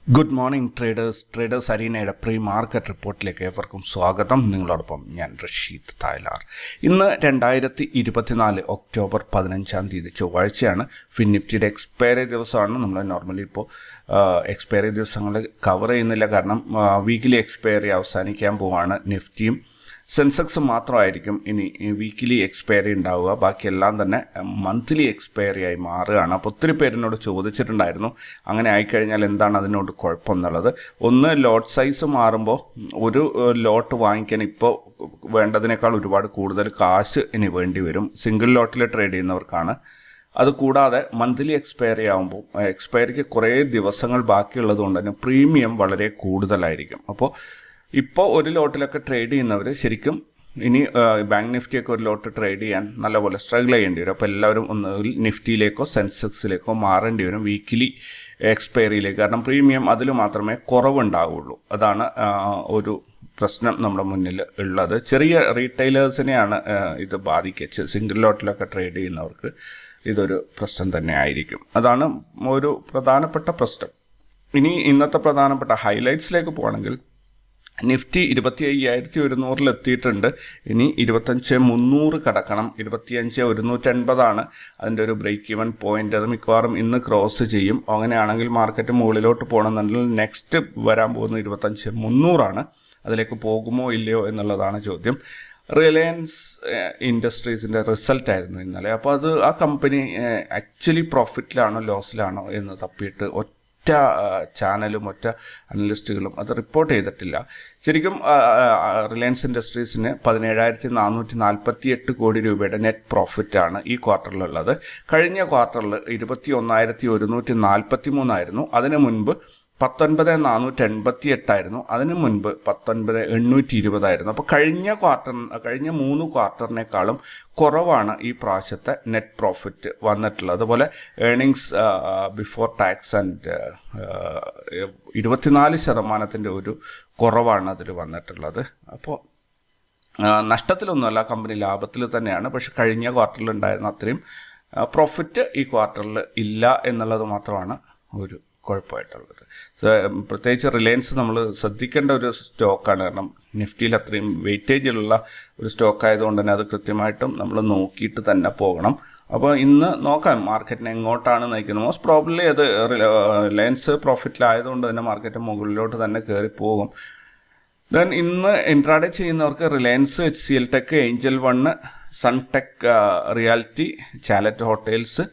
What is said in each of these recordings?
Good morning traders അരീനയുടെ pre market റിപ്പോർട്ടിലേക്ക് ഏവർക്കും സ്വാഗതം. നിങ്ങളോടൊപ്പം ഞാൻ റഷീദ് തായ്ലാർ. ഇന്ന് 2024 ഒക്ടോബർ 15 ചൊവ്വാഴ്ചയാണ്. നിഫ്റ്റിയുടെ എക്സ്പയറി ദിവസമാണ്. നമ്മൾ നോർമലി ഇപ്പോൾ എക്സ്പയറി ദിവസങ്ങൾ കവർ ചെയ്യുന്നില്ല, കാരണം വീക്കിലി എക്സ്പയറി അവസാനിക്കാൻ പോവാണ്. നിഫ്റ്റിയും സെൻസെക്സും മാത്രമായിരിക്കും ഇനി വീക്കിലി എക്സ്പയറി ഉണ്ടാവുക. ബാക്കിയെല്ലാം തന്നെ മന്ത്ലി എക്സ്പയറി ആയി മാറുകയാണ്. അപ്പോൾ ഒത്തിരി പേരിനോട് ചോദിച്ചിട്ടുണ്ടായിരുന്നു, അങ്ങനെ ആയിക്കഴിഞ്ഞാൽ എന്താണ് അതിനോട് കുഴപ്പമെന്നുള്ളത്. ഒന്ന്, ലോട്ട് സൈസ് മാറുമ്പോൾ ഒരു ലോട്ട് വാങ്ങിക്കാൻ ഇപ്പോൾ വേണ്ടതിനേക്കാൾ ഒരുപാട് കൂടുതൽ കാശ് ഇനി വേണ്ടി വരും സിംഗിൾ ലോട്ടിൽ ട്രേഡ് ചെയ്യുന്നവർക്കാണ്. അതുകൂടാതെ മന്ത്ലി എക്സ്പയറി ആകുമ്പോൾ എക്സ്പയറിക്ക് കുറേ ദിവസങ്ങൾ ബാക്കിയുള്ളത് കൊണ്ട് തന്നെ പ്രീമിയം വളരെ കൂടുതലായിരിക്കും. അപ്പോൾ ഇപ്പോൾ ഒരു ലോട്ടിലൊക്കെ ട്രേഡ് ചെയ്യുന്നവർ ശരിക്കും ഇനി ബാങ്ക് നിഫ്റ്റിയൊക്കെ ഒരു ലോട്ട് ട്രേഡ് ചെയ്യാൻ നല്ലപോലെ സ്ട്രഗിൾ ചെയ്യേണ്ടി വരും. അപ്പോൾ എല്ലാവരും ഒന്നുകിൽ നിഫ്റ്റിയിലേക്കോ സെൻസെക്സിലേക്കോ മാറേണ്ടി വരും വീക്കിലി എക്സ്പയറിയിലേക്ക്. കാരണം പ്രീമിയം അതിൽ മാത്രമേ കുറവുണ്ടാവുള്ളൂ. അതാണ് ഒരു പ്രശ്നം നമ്മുടെ മുന്നിൽ ഉള്ളത്. ചെറിയ റീറ്റെയിലേഴ്സിനെയാണ് ഇത് ബാധിക്കുക. സിംഗിൾ ലോട്ടിലൊക്കെ ട്രേഡ് ചെയ്യുന്നവർക്ക് ഇതൊരു പ്രശ്നം തന്നെ ആയിരിക്കും. അതാണ് ഒരു പ്രധാനപ്പെട്ട പ്രശ്നം. ഇനി ഇന്നത്തെ പ്രധാനപ്പെട്ട ഹൈലൈറ്റ്സിലേക്ക് പോകണമെങ്കിൽ നിഫ്റ്റി 25,100 എത്തിയിട്ടുണ്ട്. ഇനി 25,300 കടക്കണം. 25,180 അതിൻ്റെ ഒരു ബ്രേക്ക് ഈവൻ പോയിന്റ്. അത് മിക്കവാറും ഇന്ന് ക്രോസ് ചെയ്യും. അങ്ങനെയാണെങ്കിൽ മാർക്കറ്റ് മുകളിലോട്ട് പോകണമെന്നുണ്ടെങ്കിൽ നെക്സ്റ്റ് വരാൻ പോകുന്നത് 25,300. അതിലേക്ക് പോകുമോ ഇല്ലയോ എന്നുള്ളതാണ് ചോദ്യം. റിലയൻസ് ഇൻഡസ്ട്രീസിൻ്റെ റിസൾട്ടായിരുന്നു ഇന്നലെ. അപ്പോൾ അത് ആ കമ്പനി ആക്ച്വലി പ്രോഫിറ്റിലാണോ ലോസിലാണോ എന്ന് തപ്പിയിട്ട് ഒറ്റ ചാനലും ഒറ്റ അനലിസ്റ്റുകളും അത് റിപ്പോർട്ട് ചെയ്തിട്ടില്ല. ശരിക്കും റിലയൻസ് ഇൻഡസ്ട്രീസിന് 17,448 കോടി രൂപയുടെ നെറ്റ് പ്രോഫിറ്റാണ് ഈ ക്വാർട്ടറിലുള്ളത്. കഴിഞ്ഞ ക്വാർട്ടറിൽ 21,143 ആയിരുന്നു. അതിനു മുൻപ് 19,488 അതിനു മുൻപ് 19,820 അപ്പോൾ കഴിഞ്ഞ 3 ക്വാർട്ടറിനേക്കാളും കുറവാണ് ഈ പ്രാവശ്യത്തെ നെറ്റ് പ്രോഫിറ്റ് വന്നിട്ടുള്ളത്. അതുപോലെ ഏർണിങ്സ് ബിഫോർ ടാക്സ് ആൻഡ് 24% ഒരു കുറവാണ് അതിൽ വന്നിട്ടുള്ളത്. അപ്പോൾ നഷ്ടത്തിലൊന്നുമല്ല, കമ്പനി ലാഭത്തിൽ തന്നെയാണ്. പക്ഷെ കഴിഞ്ഞ ക്വാർട്ടറിൽ ഉണ്ടായിരുന്ന അത്രയും പ്രോഫിറ്റ് ഈ ക്വാർട്ടറിൽ ഇല്ല എന്നുള്ളത് മാത്രമാണ് ഒരു കുഴപ്പമായിട്ടുള്ളത്. പ്രത്യേകിച്ച് റിലയൻസ് നമ്മൾ ശ്രദ്ധിക്കേണ്ട ഒരു സ്റ്റോക്കാണ്. കാരണം നിഫ്റ്റിയിൽ അത്രയും വെയിറ്റേജിലുള്ള ഒരു സ്റ്റോക്ക് ആയതുകൊണ്ട് തന്നെ അത് കൃത്യമായിട്ടും നമ്മൾ നോക്കിയിട്ട് തന്നെ പോകണം. അപ്പോൾ ഇന്ന് നോക്കാം മാർക്കറ്റിനെ എങ്ങോട്ടാണ് നയിക്കുന്നത്. മോസ്റ്റ് പ്രോബ്ലി അത് റിലയൻസ് പ്രോഫിറ്റിലായതുകൊണ്ട് തന്നെ മാർക്കറ്റ് മുകളിലോട്ട് തന്നെ കയറി പോകും. ദെൻ ഇന്ന് ഇൻട്രാഡേ ചെയ്യുന്നവർക്ക് Reliance, HCL tech, Angel one, Sunteck reality, Chalet hotels,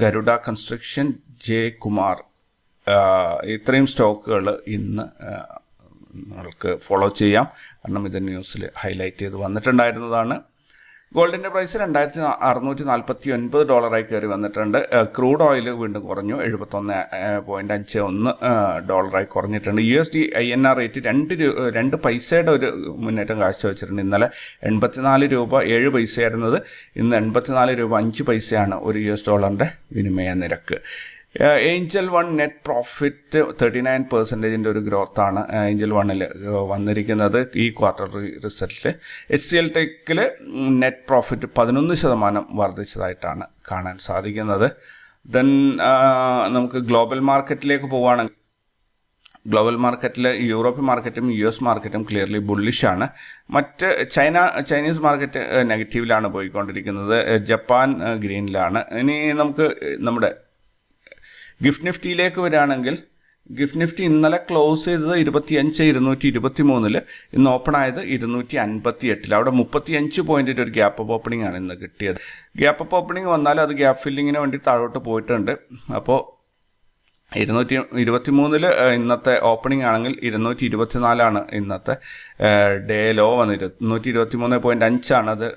Garuda construction, J Kumar, ഇത്രയും സ്റ്റോക്കുകൾ ഇന്ന് നിങ്ങൾക്ക് ഫോളോ ചെയ്യാം. കാരണം ഇത് ന്യൂസിൽ ഹൈലൈറ്റ് ചെയ്ത് വന്നിട്ടുണ്ടായിരുന്നതാണ്. ഗോൾഡിൻ്റെ പ്രൈസ് $2,649 കയറി വന്നിട്ടുണ്ട്. ക്രൂഡ് ഓയിൽ വീണ്ടും കുറഞ്ഞു, $71.51 കുറഞ്ഞിട്ടുണ്ട്. USD INR റേറ്റ് 2 പൈസയുടെ ഒരു മുന്നേറ്റം കാഴ്ചവെച്ചിട്ടുണ്ട്. ഇന്നലെ 84 രൂപ 7 പൈസയായിരുന്നത്, ഇന്ന് 84 രൂപ 5 പൈസയാണ് ഒരു $1 വിനിമയ നിരക്ക്. ഏഞ്ചൽ വൺ നെറ്റ് പ്രോഫിറ്റ് 39% ഒരു ഗ്രോത്താണ് ഏഞ്ചൽ വണ്ണിൽ വന്നിരിക്കുന്നത് ഈ ക്വാർട്ടർ റിസൾട്ടിൽ. HCL ടെക്കിൽ നെറ്റ് പ്രോഫിറ്റ് 11% വർദ്ധിച്ചതായിട്ടാണ് കാണാൻ സാധിക്കുന്നത്. ദെൻ നമുക്ക് ഗ്ലോബൽ മാർക്കറ്റിലേക്ക് പോവുകയാണെങ്കിൽ ഗ്ലോബൽ മാർക്കറ്റിൽ യൂറോപ്യൻ മാർക്കറ്റും US മാർക്കറ്റും ക്ലിയർലി ബുള്ളിഷാണ്. മറ്റ് ചൈനീസ് മാർക്കറ്റ് നെഗറ്റീവിലാണ് പോയിക്കൊണ്ടിരിക്കുന്നത്. ജപ്പാൻ ഗ്രീനിലാണ്. ഇനി നമുക്ക് നമ്മുടെ ഗിഫ്റ്റ് നിഫ്റ്റിയിലേക്ക് വരികയാണെങ്കിൽ ഗിഫ്റ്റ് നിഫ്റ്റി ഇന്നലെ ക്ലോസ് ചെയ്തത് 25,223, ഇന്ന് ഓപ്പൺ ആയത് 258. അവിടെ 35 പോയിന്റിൻ്റെ ഒരു ഗ്യാപ്പ് അപ്പ് ഓപ്പണിംഗ് ആണ് ഇന്ന് കിട്ടിയത്. ഗ്യാപ്പ് അപ്പ് ഓപ്പണിംഗ് വന്നാൽ അത് ഗ്യാപ്പ് ഫില്ലിങ്ങിന് വേണ്ടി താഴോട്ട് പോയിട്ടുണ്ട്. അപ്പോൾ 223 ഇന്നത്തെ ഓപ്പണിംഗ് ആണെങ്കിൽ 224 ഇന്നത്തെ ഡേ ലോ വന്നിട്ട് 223.5 അത്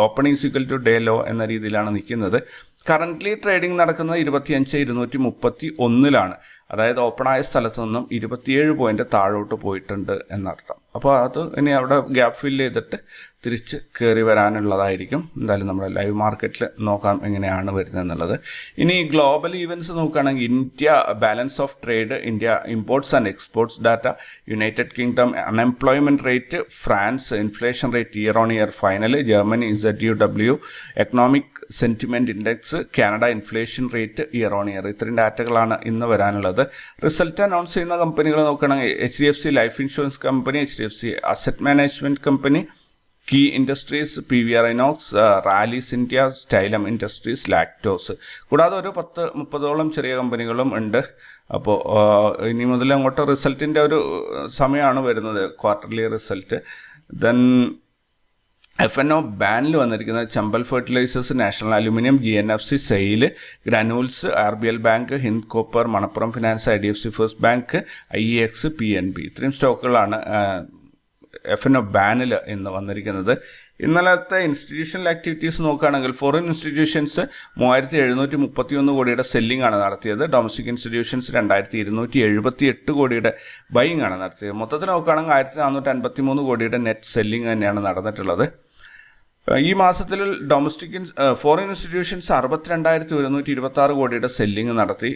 opening equal to day low എന്ന രീതിയിലാണ് നിൽക്കുന്നത്. കറൻ്റ്ലി ട്രേഡിംഗ് നടക്കുന്നത് 25,231 അതായത് ഓപ്പണായ സ്ഥലത്തു നിന്നും 27 പോയിന്റ് താഴോട്ട് പോയിട്ടുണ്ട് എന്നർത്ഥം. അപ്പോൾ അത് ഇനി അവിടെ ഗ്യാപ്പ് ഫില്ല് ചെയ്തിട്ട് തിരിച്ച് കയറി വരാനുള്ളതായിരിക്കും. എന്തായാലും നമ്മുടെ ലൈവ് മാർക്കറ്റിൽ നോക്കാം എങ്ങനെയാണ് വരുന്നത് എന്നുള്ളത്. ഇനി ഗ്ലോബൽ ഈവൻറ്റ്സ് നോക്കുകയാണെങ്കിൽ India balance of trade, India imports and exports data, United kingdom unemployment rate, France inflation rate year on year final, Germany ZUW economic sentiment index, Canada inflation rate year on year. ഇത്രയും ഡാറ്റകളാണ് ഇന്ന് വരാനുള്ളത്. ഉള്ളത്. Result announce ചെയ്യുന്ന കമ്പനികൾ നോക്കുകയാണെങ്കിൽ HDFC life insurance company, HDFC asset management company, Kei industries, PVR Inox, Rallis India, Stylam industries, Lactose. കൂടാതെ ഒരു 10-30ഓളം ചെറിയ കമ്പനികളും ഉണ്ട്. അപ്പോൾ ഇനി മുതൽ അങ്ങോട്ട് റിസൾട്ടിൻ്റെ ഒരു സമയമാണ് വരുന്നത്, ക്വാർട്ടർലി റിസൾട്ട്. ദെൻ F&O ബാനിൽ വന്നിരിക്കുന്നത് Chambal fertilisers, national aluminium, GNFC, SAIL, granules, RBL bank, Hind copper, Manappuram finance, IDFC first bank, IEX, PNB. ഇത്രയും സ്റ്റോക്കുകളാണ് F&O ബാനിൽ ഇന്ന് വന്നിരിക്കുന്നത്. ഇന്നലത്തെ ഇൻസ്റ്റിറ്റ്യൂഷണൽ ആക്ടിവിറ്റീസ് നോക്കുകയാണെങ്കിൽ ഫോറിൻ ഇൻസ്റ്റിറ്റ്യൂഷൻസ് 3731 കോടിയുടെ സെല്ലിംഗ് ആണ് നടത്തിയത്. ഡൊമസ്റ്റിക് ഇൻസ്റ്റിറ്റ്യൂഷൻസ് 2278 കോടിയുടെ ബൈയിങ് ആണ് നടത്തിയത്. മൊത്തത്തിൽ നോക്കുകയാണെങ്കിൽ 1453 കോടിയുടെ നെറ്റ് സെല്ലിംഗ് തന്നെയാണ് നടന്നിട്ടുള്ളത്. ഈ മാസത്തിൽ ഫോറിൻ ഇൻസ്റ്റിറ്റ്യൂഷൻസ് 62,126 കോടിയുടെ സെല്ലിംഗ് നടത്തി.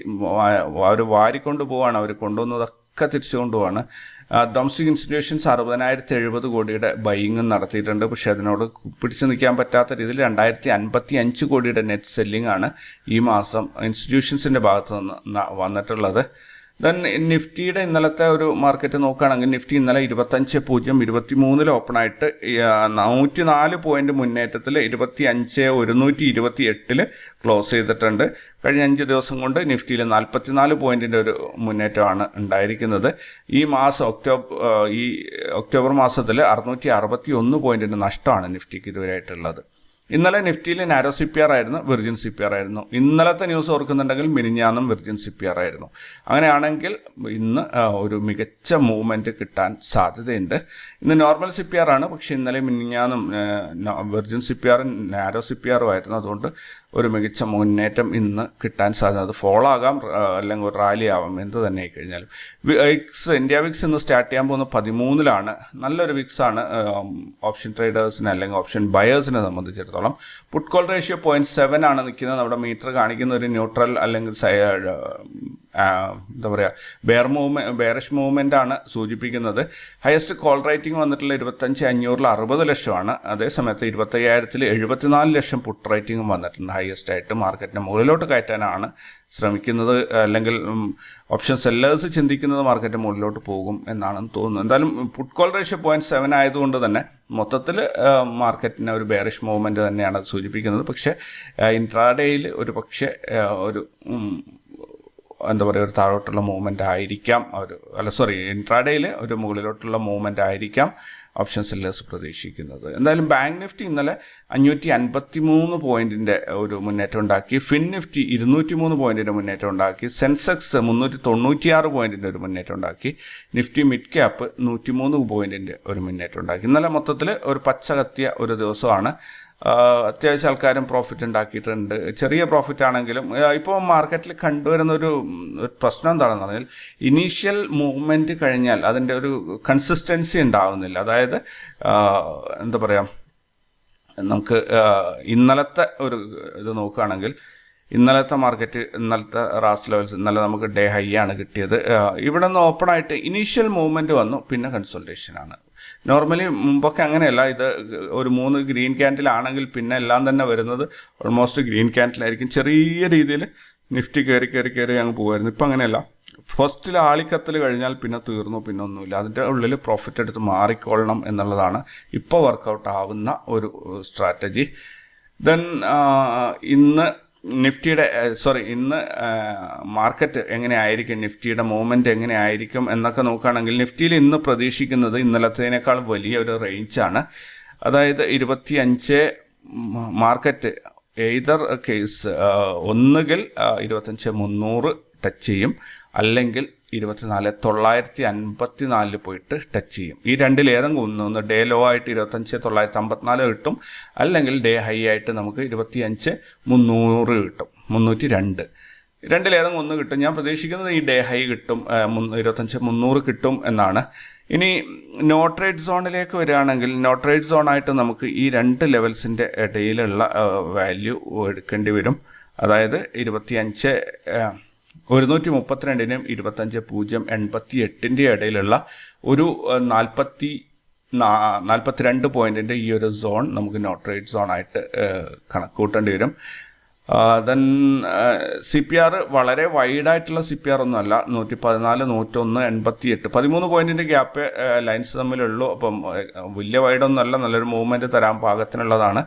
അവർ വാരിക്കൊണ്ട് പോവാണ്, അവർ കൊണ്ടുവന്നതൊക്കെ തിരിച്ചു കൊണ്ടുപോവാണ്. ഡൊമസ്റ്റിക് ഇൻസ്റ്റിറ്റ്യൂഷൻസ് 60,070 കോടിയുടെ ബൈയിങ്ങും നടത്തിയിട്ടുണ്ട്. പക്ഷേ അതിനോട് പിടിച്ചു നിൽക്കാൻ പറ്റാത്ത രീതിയിൽ 2,055 കോടിയുടെ നെറ്റ് സെല്ലിംഗ് ആണ് ഈ മാസം ഇൻസ്റ്റിറ്റ്യൂഷൻസിൻ്റെ ഭാഗത്ത് നിന്ന് വന്നിട്ടുള്ളത്. ദെൻ നിഫ്റ്റിയുടെ ഇന്നലത്തെ ഒരു മാർക്കറ്റ് നോക്കുകയാണെങ്കിൽ നിഫ്റ്റി ഇന്നലെ 25.023 ഓപ്പണായിട്ട് 104 പോയിന്റ് മുന്നേറ്റത്തിൽ 25,128 ക്ലോസ് ചെയ്തിട്ടുണ്ട്. കഴിഞ്ഞ 5 ദിവസം കൊണ്ട് നിഫ്റ്റിയിൽ 44 പോയിന്റിൻ്റെ ഒരു മുന്നേറ്റമാണ് ഉണ്ടായിരിക്കുന്നത്. ഈ ഒക്ടോബർ മാസത്തിൽ 661 പോയിന്റിൻ്റെ നഷ്ടമാണ് നിഫ്റ്റിക്ക് ഇതുവരെയായിട്ടുള്ളത്. ഇന്നലെ നിഫ്റ്റിയിൽ നാരോ CPR ആയിരുന്നു, വിർജിൻ CPR ആയിരുന്നു. ഇന്നലത്തെ ന്യൂസ് ഓർക്കുന്നുണ്ടെങ്കിൽ മിനിഞ്ഞാന്നും വിർജിൻ CPR ആയിരുന്നു. അങ്ങനെയാണെങ്കിൽ ഇന്ന് ഒരു മികച്ച മൂവ്മെൻറ്റ് കിട്ടാൻ സാധ്യതയുണ്ട്. ഇന്ന് നോർമൽ CPR ആണ്, പക്ഷേ ഇന്നലെ മിനിഞ്ഞാന്നും വിർജിൻ CPR നാരോ CPR ആയിരുന്നു. അതുകൊണ്ട് ഒരു മികച്ച മുന്നേറ്റം ഇന്ന് കിട്ടാൻ സാധ്യത. അത് ഫോളോ ആകാം, അല്ലെങ്കിൽ ഒരു റാലി ആവാം, എന്ത് തന്നെ ആയിക്കഴിഞ്ഞാലും. ഇന്ത്യ വിക്സ് ഇന്ന് സ്റ്റാർട്ട് ചെയ്യാൻ പോകുന്ന 13-ലാണ്. നല്ലൊരു വിക്സാണ് ഓപ്ഷൻ ട്രേഡേഴ്സിന് അല്ലെങ്കിൽ ഓപ്ഷൻ ബയേഴ്സിനെ സംബന്ധിച്ചിടത്തോളം. പുട്ട് കോൾ റേഷ്യോ 0.7 ആണ് നിൽക്കുന്നത്. നമ്മുടെ മീറ്റർ കാണിക്കുന്ന ഒരു ന്യൂട്രൽ അല്ലെങ്കിൽ എന്താ പറയുക ബെയറിഷ് മൂവ്മെൻ്റ് ആണ് സൂചിപ്പിക്കുന്നത്. ഹയസ്റ്റ് കോൾ റേറ്റിംഗ് വന്നിട്ടുള്ള 25,500-ൽ 60 ലക്ഷമാണ്. അതേസമയത്ത് 25,000-ൽ 74 ലക്ഷം പുട്ട് റേറ്റിംഗും വന്നിട്ടുണ്ട്. ഹയസ്റ്റ് ആയിട്ട് മാർക്കറ്റിനെ മുകളിലോട്ട് കയറ്റാനാണ് ശ്രമിക്കുന്നത്, അല്ലെങ്കിൽ ഓപ്ഷൻ സെല്ലേഴ്സ് ചിന്തിക്കുന്നത് മാർക്കറ്റ് മുകളിലോട്ട് പോകും എന്നാണ് തോന്നുന്നത്. എന്തായാലും പുട്ട് കോൾ റേഷ്യോ 0.7 ആയതുകൊണ്ട് തന്നെ മൊത്തത്തിൽ മാർക്കറ്റിനെ ഒരു ബെയറിഷ് മൂവ്മെൻറ്റ് തന്നെയാണ് സൂചിപ്പിക്കുന്നത്. പക്ഷേ ഇൻട്രാഡേയിൽ ഒരു പക്ഷേ ഒരു എന്താ പറയുക ഒരു താഴോട്ടുള്ള മൂവ്മെൻ്റ് ആയിരിക്കാം, ഇൻട്രാഡേയിൽ ഒരു മുകളിലോട്ടുള്ള മൂവ്മെൻ്റ് ആയിരിക്കാം ഓപ്ഷൻ സെല്ലേഴ്സ് പ്രതീക്ഷിക്കുന്നത്. എന്തായാലും ബാങ്ക് നിഫ്റ്റി ഇന്നലെ 553 പോയിന്റിൻ്റെ ഒരു മുന്നേറ്റം ഉണ്ടാക്കി. ഫിൻ നിഫ്റ്റി 203 പോയിന്റിൻ്റെ മുന്നേറ്റം ഉണ്ടാക്കി. സെൻസെക്സ് 396 പോയിന്റിൻ്റെ ഒരു മുന്നേറ്റം ഉണ്ടാക്കി. നിഫ്റ്റി മിഡ് ക്യാപ്പ് 103 പോയിന്റിൻ്റെ ഒരു മുന്നേറ്റം ഉണ്ടാക്കി. ഇന്നലെ മൊത്തത്തിൽ ഒരു പച്ച കത്തിയ ഒരു ദിവസമാണ്. അത്യാവശ്യം ആൾക്കാരും പ്രോഫിറ്റ് ഉണ്ടാക്കിയിട്ടുണ്ട്. ചെറിയ പ്രോഫിറ്റ് ആണെങ്കിലും ഇപ്പോൾ മാർക്കറ്റിൽ കണ്ടുവരുന്ന ഒരു പ്രശ്നം എന്താണെന്ന് പറഞ്ഞാൽ ഇനീഷ്യൽ മൂവ്മെൻറ്റ് കഴിഞ്ഞാൽ അതിൻ്റെ ഒരു കൺസിസ്റ്റൻസി ഉണ്ടാവുന്നില്ല. അതായത് എന്താ പറയുക, നമുക്ക് ഇന്നലത്തെ ഒരു ഇത് നോക്കുകയാണെങ്കിൽ ഇന്നലത്തെ മാർക്കറ്റ്, ഇന്നലത്തെ റാസ് ലെവൽസ്, ഇന്നലെ നമുക്ക് ഡേ ഹൈ ആണ് കിട്ടിയത്. ഇവിടെ നിന്ന് ഓപ്പൺ ആയിട്ട് ഇനീഷ്യൽ മൂവ്മെൻറ്റ് വന്നു, പിന്നെ കൺസോൾട്ടേഷനാണ്. നോർമലി മുമ്പൊക്കെ അങ്ങനെയല്ല. ഇത് ഒരു 3 ഗ്രീൻ ക്യാൻഡിലാണെങ്കിൽ പിന്നെ എല്ലാം തന്നെ വരുന്നത് ഓൾമോസ്റ്റ് ഗ്രീൻ ക്യാൻഡിലായിരിക്കും. ചെറിയ രീതിയിൽ നിഫ്റ്റി കയറി അങ്ങ് പോകുമായിരുന്നു. ഇപ്പം അങ്ങനെയല്ല. ഫസ്റ്റിൽ ആളിക്കത്തൽ കഴിഞ്ഞാൽ പിന്നെ തീർന്നു, പിന്നെ ഒന്നുമില്ല. അതിൻ്റെ ഉള്ളിൽ പ്രോഫിറ്റ് എടുത്ത് മാറിക്കൊള്ളണം എന്നുള്ളതാണ് ഇപ്പോൾ വർക്കൗട്ട് ആവുന്ന ഒരു സ്ട്രാറ്റജി. ദെൻ ഇന്ന് മാർക്കറ്റ് എങ്ങനെയായിരിക്കും, നിഫ്റ്റിയുടെ മൂവ്മെൻറ്റ് എങ്ങനെയായിരിക്കും എന്നൊക്കെ നോക്കുകയാണെങ്കിൽ നിഫ്റ്റിയിൽ ഇന്ന് പ്രതീക്ഷിക്കുന്നത് ഇന്നലത്തേനേക്കാൾ വലിയ ഒരു റേഞ്ചാണ്. അതായത് 25 മാർക്കറ്റ് എയ്തർ കേസ് ഒന്നുകിൽ 25,300 ടച്ച് ചെയ്യും, അല്ലെങ്കിൽ 24,954 പോയിട്ട് ടച്ച് ചെയ്യും. ഈ രണ്ടിലേതെങ്കിലും ഒന്ന് ഡേ ലോ ആയിട്ട് 25,954 കിട്ടും, അല്ലെങ്കിൽ ഡേ ഹൈ ആയിട്ട് നമുക്ക് 25,300 കിട്ടും, 302. രണ്ടിലേതെങ്കിലും ഒന്ന് കിട്ടും. ഞാൻ പ്രതീക്ഷിക്കുന്നത് ഈ ഡേ ഹൈ കിട്ടും, 25,300 കിട്ടും എന്നാണ്. ഇനി നോ ട്രേഡ് സോണിലേക്ക് വരികയാണെങ്കിൽ നോ ട്രേഡ് സോണായിട്ട് നമുക്ക് ഈ 2 ലെവൽസിൻ്റെ ഇടയിലുള്ള വാല്യൂ എടുക്കേണ്ടി വരും. അതായത് 132-നും 25,088 ഇടയിലുള്ള ഒരു 42 പോയിന്റിൻ്റെ ഈ ഒരു സോൺ നമുക്ക് നോ ട്രേഡ് സോണായിട്ട് കണക്കൂട്ടേണ്ടി വരും. ദെൻ CPR വളരെ വൈഡായിട്ടുള്ള CPR ഒന്നുമല്ല, 114, 101, 88, 13 പോയിന്റിൻ്റെ ഗ്യാപ്പ് ലൈൻസ് തമ്മിലുള്ളൂ. അപ്പം വലിയ വൈഡൊന്നും അല്ല, നല്ലൊരു മൂവ്മെൻറ്റ് തരാൻ പാകത്തിനുള്ളതാണ്.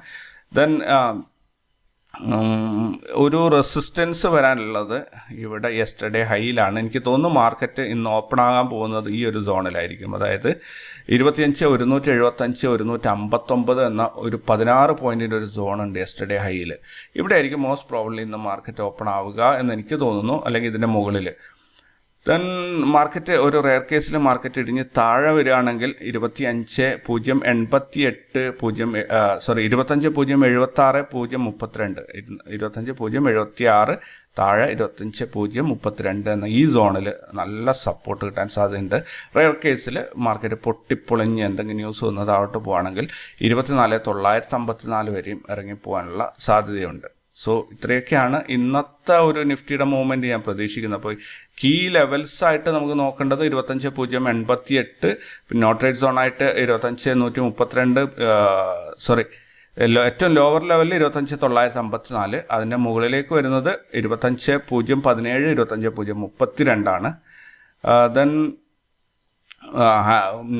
ദെൻ ഒരു റെസിസ്റ്റൻസ് വരാനുള്ളത് ഇവിടെ യെസ്റ്റർഡേ ഹൈയിലാണ്. എനിക്ക് തോന്നുന്നു മാർക്കറ്റ് ഇന്ന് ഓപ്പൺ ആകാൻ പോകുന്നത് ഈ ഒരു സോണിലായിരിക്കും. അതായത് 25, 175, 159 എന്ന ഒരു 16 പോയിന്റിൻ്റെ ഒരു സോണുണ്ട് യെസ്റ്റർഡേ ഹൈയിൽ. ഇവിടെ ആയിരിക്കും മോസ്റ്റ് പ്രോബ്ലി ഇന്ന് മാർക്കറ്റ് ഓപ്പൺ ആവുക എന്ന് എനിക്ക് തോന്നുന്നു, അല്ലെങ്കിൽ ഇതിൻ്റെ മുകളിൽ. ദെൻ മാർക്കറ്റ് ഒരു റെയർ കേസിൽ മാർക്കറ്റ് ഇടിഞ്ഞ് താഴെ വരികയാണെങ്കിൽ 25,088, 25,076, 0.32, 25,076 താഴെ 25,032 എന്ന ഈ സോണിൽ നല്ല സപ്പോർട്ട് കിട്ടാൻ സാധ്യതയുണ്ട്. റെയർ കേസിൽ മാർക്കറ്റ് പൊട്ടിപ്പൊളിഞ്ഞ് എന്തെങ്കിലും ന്യൂസ് വന്ന് താഴോട്ട് പോവുകയാണെങ്കിൽ 24,954 വരെയും ഇറങ്ങിപ്പോകാനുള്ള സാധ്യതയുണ്ട്. സോ ഇത്രയൊക്കെയാണ് ഇന്നത്തെ ഒരു നിഫ്റ്റിയുടെ മൂവ്മെൻറ്റ് ഞാൻ പ്രതീക്ഷിക്കുന്നത്. അപ്പോൾ കീ ലെവൽസ് ആയിട്ട് നമുക്ക് നോക്കേണ്ടത് 25,088, പിന്നെ നോട്ട് റേറ്റ് സോണായിട്ട് 25,132, ഏറ്റവും ലോവർ ലെവലിൽ 25,954, അതിൻ്റെ മുകളിലേക്ക് വരുന്നത് 25,017, 25,032. ദെൻ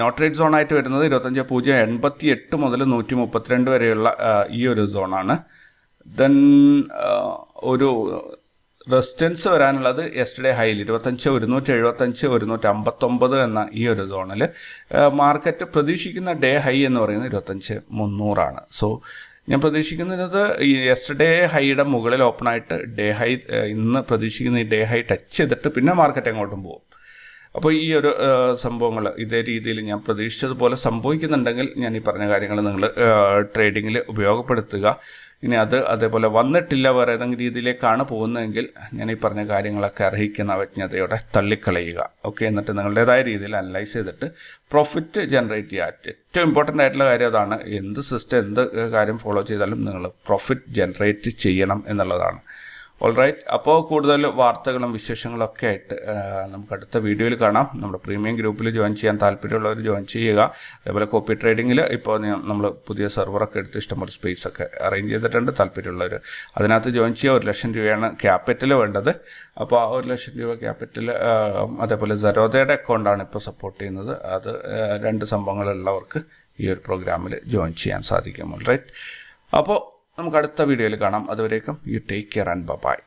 നോട്ട് റേറ്റ് സോണായിട്ട് വരുന്നത് 25,088 മുതൽ 132 വരെയുള്ള ഈ ഒരു സോണാണ്. ദെൻ ഒരു റെസിസ്റ്റൻസ് വരാനുള്ളത് യെസ്റ്റർഡേ ഹൈയിൽ 25,175, 159 എന്ന ഈ ഒരു സോണിൽ. മാർക്കറ്റ് പ്രതീക്ഷിക്കുന്ന ഡേ ഹൈ എന്ന് പറയുന്നത് 25,300 സോ ഞാൻ പ്രതീക്ഷിക്കുന്നത് ഈ യെസ്റ്റർഡേ ഹൈയുടെ മുകളിൽ ഓപ്പണായിട്ട് ഡേ ഹൈ ഇന്ന് പ്രതീക്ഷിക്കുന്ന ഈ ഡേ ഹൈ ടച്ച് ചെയ്തിട്ട് പിന്നെ മാർക്കറ്റ് എങ്ങോട്ടും പോകും. അപ്പോൾ ഈ ഒരു സംഭവങ്ങൾ ഇതേ രീതിയിൽ ഞാൻ പ്രതീക്ഷിച്ചതുപോലെ സംഭവിക്കുന്നുണ്ടെങ്കിൽ ഞാൻ ഈ പറഞ്ഞ കാര്യങ്ങൾ നിങ്ങൾ ട്രേഡിങ്ങിൽ ഉപയോഗപ്പെടുത്തുക. ഇനി അതേപോലെ വന്നിട്ടില്ല, വേറെ ഏതെങ്കിലും രീതിയിലേക്കാണ് പോകുന്നതെങ്കിൽ ഞാൻ ഈ പറഞ്ഞ കാര്യങ്ങളൊക്കെ അർഹിക്കുന്ന അവജ്ഞതയോടെ തള്ളിക്കളയുക. ഓക്കെ, എന്നിട്ട് നിങ്ങളുടേതായ രീതിയിൽ അനലൈസ് ചെയ്തിട്ട് പ്രോഫിറ്റ് ജനറേറ്റ് ചെയ്യുക. ഏറ്റവും ഇമ്പോർട്ടൻ്റ് ആയിട്ടുള്ള കാര്യം അതാണ്. എന്ത് സിസ്റ്റം, എന്ത് കാര്യം ഫോളോ ചെയ്താലും നിങ്ങൾ പ്രോഫിറ്റ് ജനറേറ്റ് ചെയ്യണം എന്നുള്ളതാണ്. ഓൾറൈറ്റ്, അപ്പോൾ കൂടുതൽ വാർത്തകളും വിശേഷങ്ങളും ഒക്കെ ആയിട്ട് നമുക്ക് അടുത്ത വീഡിയോയിൽ കാണാം. നമ്മുടെ പ്രീമിയം ഗ്രൂപ്പിൽ ജോയിൻ ചെയ്യാൻ താല്പര്യമുള്ളവർ ജോയിൻ ചെയ്യുക. അതേപോലെ കോപ്പി ട്രേഡിങ്ങിൽ ഇപ്പോൾ നമ്മൾ പുതിയ സെർവറൊക്കെ എടുത്ത് ഇഷ്ടംപോലെ സ്പേസ് ഒക്കെ അറേഞ്ച് ചെയ്തിട്ടുണ്ട്. താല്പര്യമുള്ളവർ അതിനകത്ത് ജോയിൻ ചെയ്യുക. 1,00,000 രൂപയാണ് ക്യാപിറ്റൽ വേണ്ടത്. അപ്പോൾ ആ 1,00,000 രൂപ ക്യാപിറ്റൽ, അതേപോലെ സരോദയുടെ അക്കൗണ്ടാണ് ഇപ്പോൾ സപ്പോർട്ട് ചെയ്യുന്നത്. അത് 2 സംഭവങ്ങളുള്ളവർക്ക് ഈ ഒരു പ്രോഗ്രാമിൽ ജോയിൻ ചെയ്യാൻ സാധിക്കും. ഓൾറൈറ്റ്, അപ്പോൾ നമുക്ക് അടുത്ത വീഡിയോയിൽ കാണാം. അതുവരേക്കും you take care and by.